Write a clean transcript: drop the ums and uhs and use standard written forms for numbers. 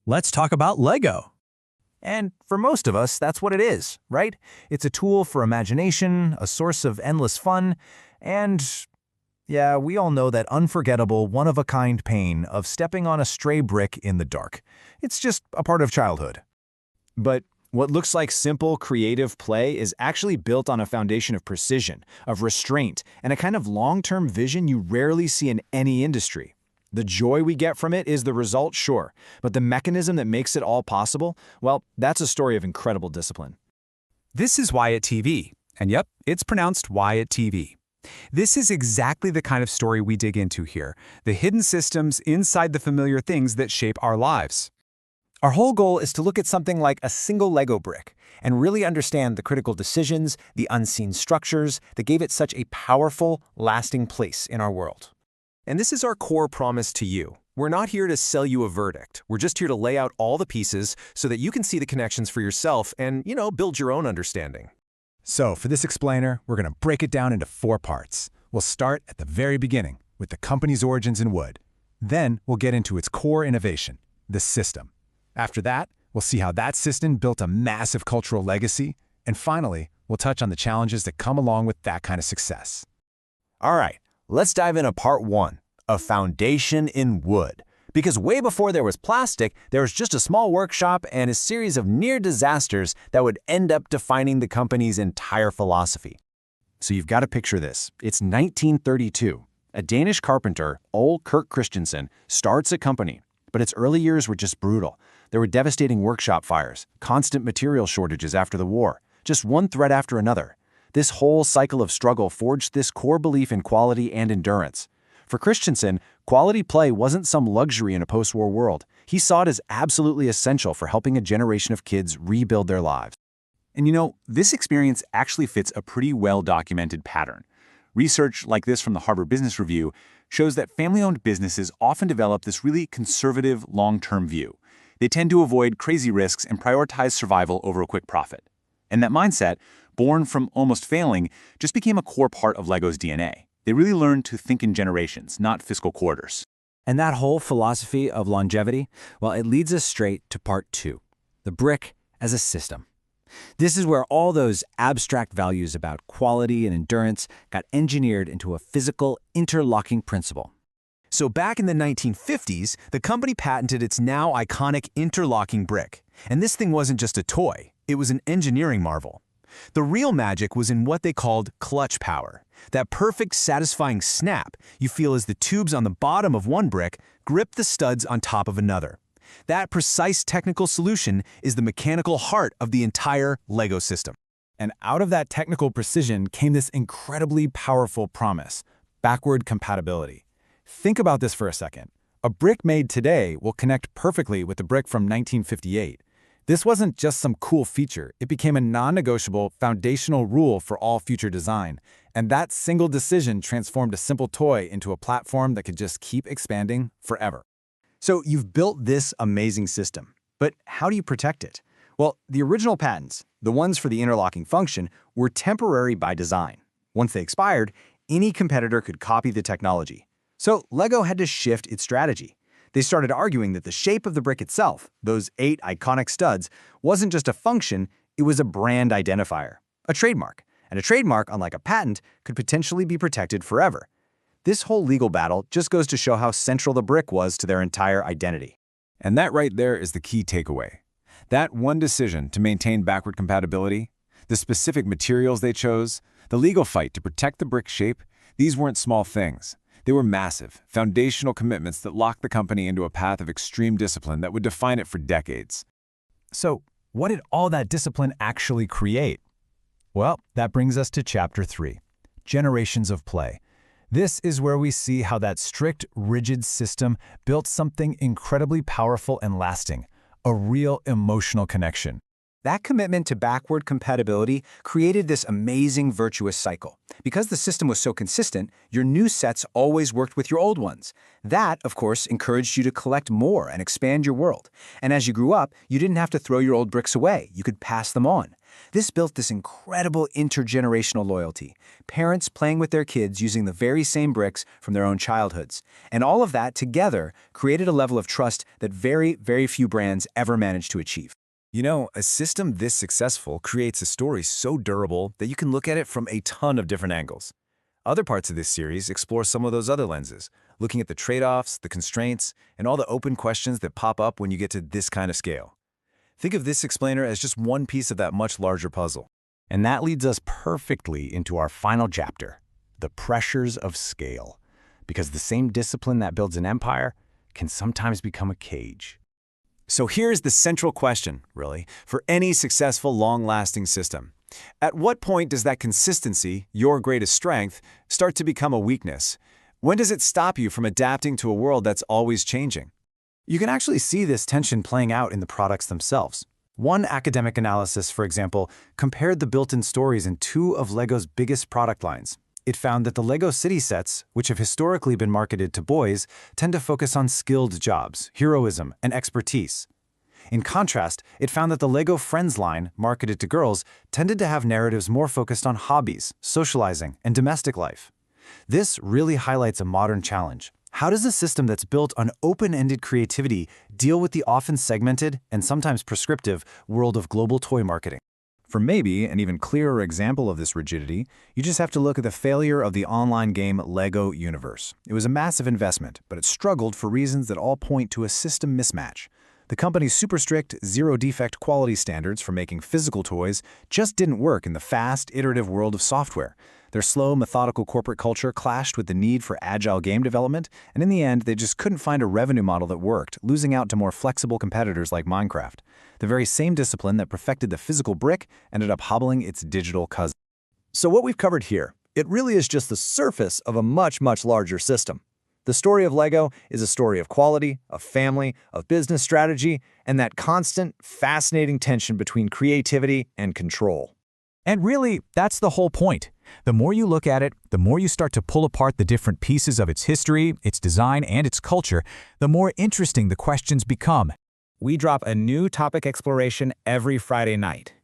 Let's talk about Lego. And for most of us, that's what it is, right? It's a tool for imagination, a source of endless fun, and yeah, we all know that unforgettable, one-of-a-kind pain of stepping on a stray brick in the dark. It's just a part of childhood. But what looks like simple, creative play is actually built on a foundation of precision, of restraint, and a kind of long-term vision you rarely see in any industry. The joy we get from it is the result, sure, but the mechanism that makes it all possible, well, that's a story of incredible discipline. This is WhyItTV, and yep, it's pronounced WhyItTV. This is exactly the kind of story we dig into here, the hidden systems inside the familiar things that shape our lives. Our whole goal is to look at something like a single Lego brick and really understand the critical decisions, the unseen structures that gave it such a powerful, lasting place in our world. And this is our core promise to you. We're not here to sell you a verdict. We're just here to lay out all the pieces so that you can see the connections for yourself and, build your own understanding. So for this explainer, we're going to break it down into 4 parts. We'll start at the very beginning with the company's origins in wood. Then we'll get into its core innovation, the system. After that, we'll see how that system built a massive cultural legacy. And finally, we'll touch on the challenges that come along with that kind of success. All right, let's dive into part 1, a foundation in wood. Because way before there was plastic, there was just a small workshop and a series of near disasters that would end up defining the company's entire philosophy. So you've got to picture this. It's 1932. A Danish carpenter, Ole Kirk Christensen, starts a company. But its early years were just brutal. There were devastating workshop fires, constant material shortages after the war, just one threat after another. This whole cycle of struggle forged this core belief in quality and endurance. For Christensen, quality play wasn't some luxury in a post-war world. He saw it as absolutely essential for helping a generation of kids rebuild their lives. And this experience actually fits a pretty well-documented pattern. Research like this from the Harvard Business Review shows that family-owned businesses often develop this really conservative, long-term view. They tend to avoid crazy risks and prioritize survival over a quick profit. And that mindset, born from almost failing, just became a core part of Lego's DNA. They really learned to think in generations, not fiscal quarters. And that whole philosophy of longevity, well, it leads us straight to part 2, the brick as a system. This is where all those abstract values about quality and endurance got engineered into a physical, interlocking principle. So back in the 1950s, the company patented its now iconic interlocking brick. And this thing wasn't just a toy, it was an engineering marvel. The real magic was in what they called clutch power, that perfect, satisfying snap you feel as the tubes on the bottom of one brick grip the studs on top of another. That precise technical solution is the mechanical heart of the entire Lego system. And out of that technical precision came this incredibly powerful promise, backward compatibility. Think about this for a second. A brick made today will connect perfectly with the brick from 1958. This wasn't just some cool feature. It became a non-negotiable, foundational rule for all future design. And that single decision transformed a simple toy into a platform that could just keep expanding forever. So you've built this amazing system, but how do you protect it? Well, the original patents, the ones for the interlocking function, were temporary by design. Once they expired, any competitor could copy the technology. So Lego had to shift its strategy. They started arguing that the shape of the brick itself, those 8 iconic studs, wasn't just a function, it was a brand identifier, a trademark. And a trademark, unlike a patent, could potentially be protected forever. This whole legal battle just goes to show how central the brick was to their entire identity. And that right there is the key takeaway. That one decision to maintain backward compatibility, the specific materials they chose, the legal fight to protect the brick shape, these weren't small things. They were massive, foundational commitments that locked the company into a path of extreme discipline that would define it for decades. So, what did all that discipline actually create? Well, that brings us to Chapter 3, Generations of Play. This is where we see how that strict, rigid system built something incredibly powerful and lasting, a real emotional connection. That commitment to backward compatibility created this amazing virtuous cycle. Because the system was so consistent, your new sets always worked with your old ones. That, of course, encouraged you to collect more and expand your world. And as you grew up, you didn't have to throw your old bricks away. You could pass them on. This built this incredible intergenerational loyalty, parents playing with their kids using the very same bricks from their own childhoods. And all of that together created a level of trust that very, very few brands ever managed to achieve. You know, a system this successful creates a story so durable that you can look at it from a ton of different angles. Other parts of this series explore some of those other lenses, looking at the trade-offs, the constraints, and all the open questions that pop up when you get to this kind of scale. Think of this explainer as just one piece of that much larger puzzle. And that leads us perfectly into our final chapter, the pressures of scale. Because the same discipline that builds an empire can sometimes become a cage. So here's the central question, really, for any successful, long-lasting system. At what point does that consistency, your greatest strength, start to become a weakness? When does it stop you from adapting to a world that's always changing? You can actually see this tension playing out in the products themselves. One academic analysis, for example, compared the built-in stories in two of LEGO's biggest product lines. It found that the LEGO City sets, which have historically been marketed to boys, tend to focus on skilled jobs, heroism, and expertise. In contrast, it found that the LEGO Friends line, marketed to girls, tended to have narratives more focused on hobbies, socializing, and domestic life. This really highlights a modern challenge. How does a system that's built on open-ended creativity deal with the often segmented and sometimes prescriptive world of global toy marketing? For maybe an even clearer example of this rigidity, you just have to look at the failure of the online game LEGO Universe. It was a massive investment, but it struggled for reasons that all point to a system mismatch. The company's super strict, zero-defect quality standards for making physical toys just didn't work in the fast, iterative world of software. Their slow, methodical corporate culture clashed with the need for agile game development, and in the end, they just couldn't find a revenue model that worked, losing out to more flexible competitors like Minecraft. The very same discipline that perfected the physical brick ended up hobbling its digital cousin. So what we've covered here, it really is just the surface of a much, much larger system. The story of LEGO is a story of quality, of family, of business strategy, and that constant, fascinating tension between creativity and control. And really, that's the whole point. The more you look at it, the more you start to pull apart the different pieces of its history, its design, and its culture, the more interesting the questions become. We drop a new topic exploration every Friday night.